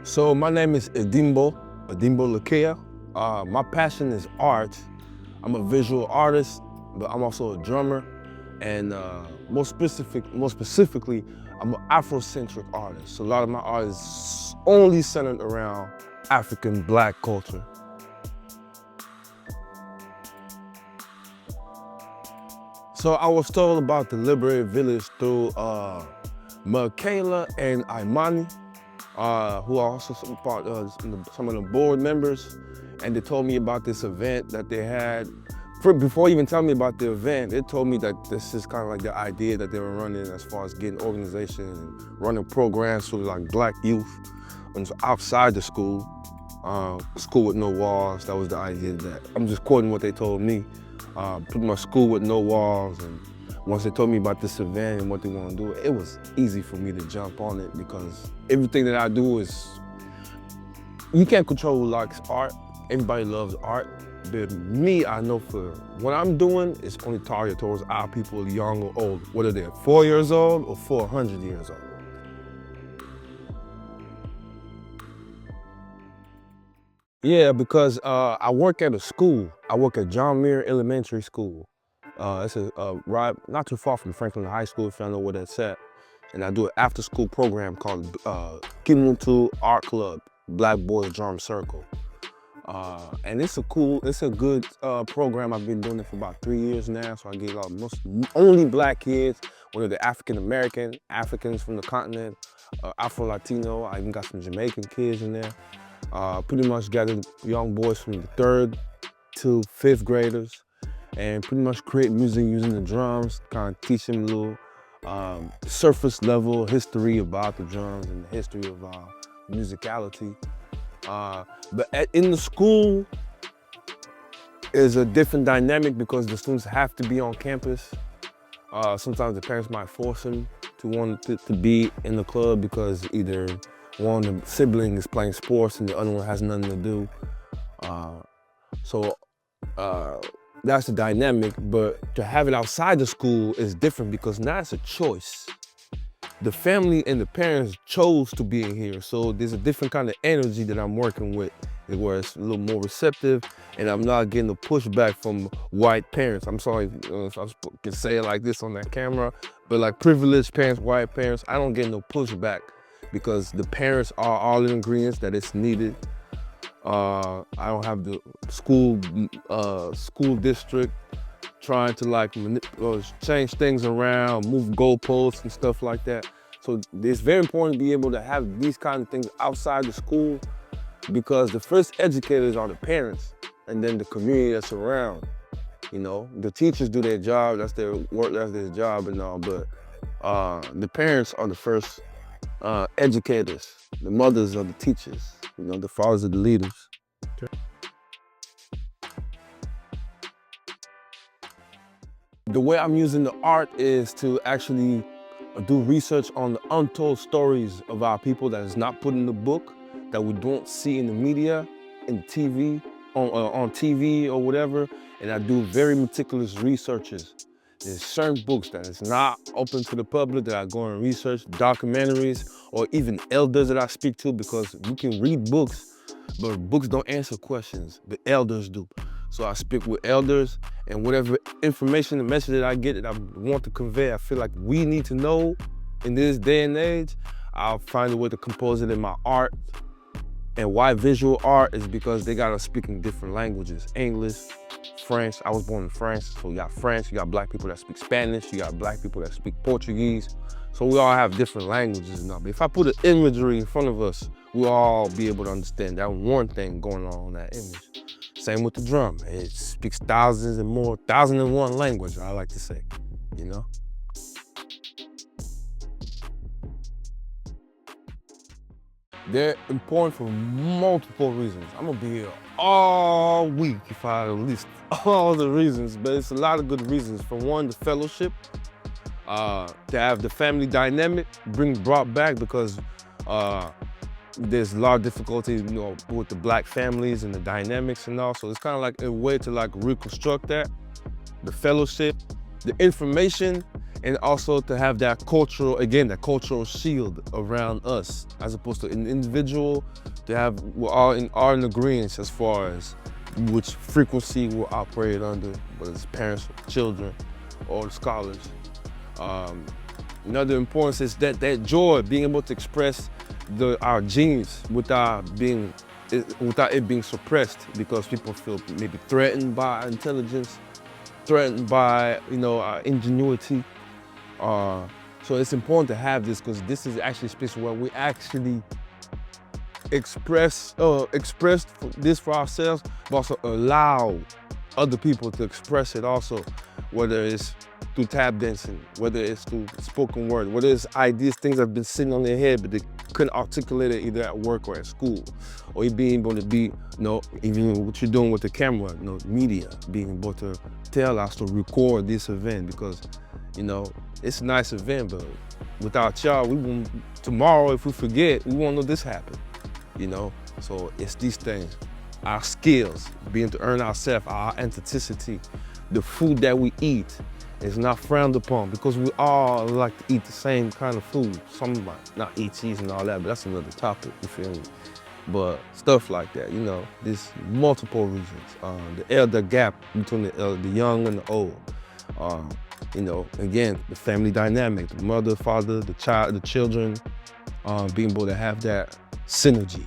So my name is Edimbo Lekea. My passion is art. I'm a visual artist, but I'm also a drummer. And more specifically, I'm an Afrocentric artist. So a lot of my art is only centered around African Black culture. So I was told about the Liberated Village through Michaela and Imani, who are also some of the board members, and they told me about this event that they had. Before even telling me about the event, they told me that this is kind of like the idea that they were running as far as getting organizations and running programs for like Black youth outside the school. School with no walls, that was the idea. That I'm just quoting what they told me. Pretty much school with no walls, and once they told me about this event and what they want to do, it was easy for me to jump on it because everything that I do is, you can't control who likes art. Everybody loves art, but me, I know for what I'm doing, it's only targeted towards our people, young or old, whether they're 4 years old or 400 years old. Yeah, because I work at a school. I work at John Muir Elementary School. It's right not too far from Franklin High School, if y'all know where that's at. And I do an after-school program called Kimuntu Art Club, Black Boys Drum Circle. And it's a good program. I've been doing it for about 3 years now. So I get only Black kids, whether they're African American, Africans from the continent, Afro-Latino. I even got some Jamaican kids in there. Pretty much gathered young boys from the 3rd to 5th graders and pretty much create music using the drums, kind of teach them a little surface level history about the drums and the history of musicality. But in the school is a different dynamic because the students have to be on campus. Sometimes the parents might force them to want to be in the club because either one of the siblings is playing sports and the other one has nothing to do. So that's the dynamic, but to have it outside the school is different because now it's a choice. The family and the parents chose to be in here, so there's a different kind of energy that I'm working with, where it's a little more receptive, and I'm not getting the pushback from white parents. I'm sorry if I can say it like this on that camera, but like privileged parents, white parents, I don't get no pushback because the parents are all the ingredients that it's needed. I don't have the school district trying to like change things around, move goalposts and stuff like that. So it's very important to be able to have these kind of things outside the school because the first educators are the parents and then the community that's around. You know, the teachers do their job, that's their work, that's their job and all, but the parents are the first educators. The mothers are the teachers, you know, the fathers are the leaders. Okay. The way I'm using the art is to actually do research on the untold stories of our people that is not put in the book, that we don't see in the media, in TV, on TV or whatever, and I do very meticulous researches. There's certain books that is not open to the public that I go and research, documentaries, or even elders that I speak to, because we can read books, but books don't answer questions, but elders do. So I speak with elders, and whatever information, the message that I get that I want to convey, I feel like we need to know in this day and age, I'll find a way to compose it in my art. And why visual art is because they got us speaking different languages, English, French. I was born in France, so you got French, you got Black people that speak Spanish, you got Black people that speak Portuguese. So we all have different languages and all. But if I put an imagery in front of us, we'll all be able to understand that one thing going on in that image. Same with the drum. It speaks thousands and one language, I like to say, you know? They're important for multiple reasons. I'm gonna be here all week if I list all the reasons, but it's a lot of good reasons. For one, the fellowship, to have the family dynamic brought back because there's a lot of difficulty, you know, with the Black families and the dynamics and all. So it's kind of like a way to like reconstruct that. The fellowship, the information, and also to have that cultural, again, that cultural shield around us, as opposed to an individual, to have, we're all in agreement as far as which frequency we'll operate under, whether it's parents, children, or the scholars. Another importance is that joy, being able to express our genes without it being suppressed, because people feel maybe threatened by our intelligence, threatened by our ingenuity. So it's important to have this, because this is actually a space where we actually express this for ourselves, but also allow other people to express it also, whether it's through tap dancing, whether it's through spoken word, whether it's ideas, things that have been sitting on their head, but they couldn't articulate it either at work or at school, or you being able to be, even what you're doing with the camera, media, being able to tell us to record this event, because, it's a nice event, but without y'all, tomorrow, if we forget, we won't know this happened, So it's these things, our skills, being to earn ourselves, our authenticity, the food that we eat is not frowned upon, because we all like to eat the same kind of food. Some might not eat cheese and all that, but that's another topic, you feel me? But stuff like that, there's multiple reasons. The elder gap between the young and the old. Again, the family dynamic, the mother, father, the child, the children, being able to have that synergy.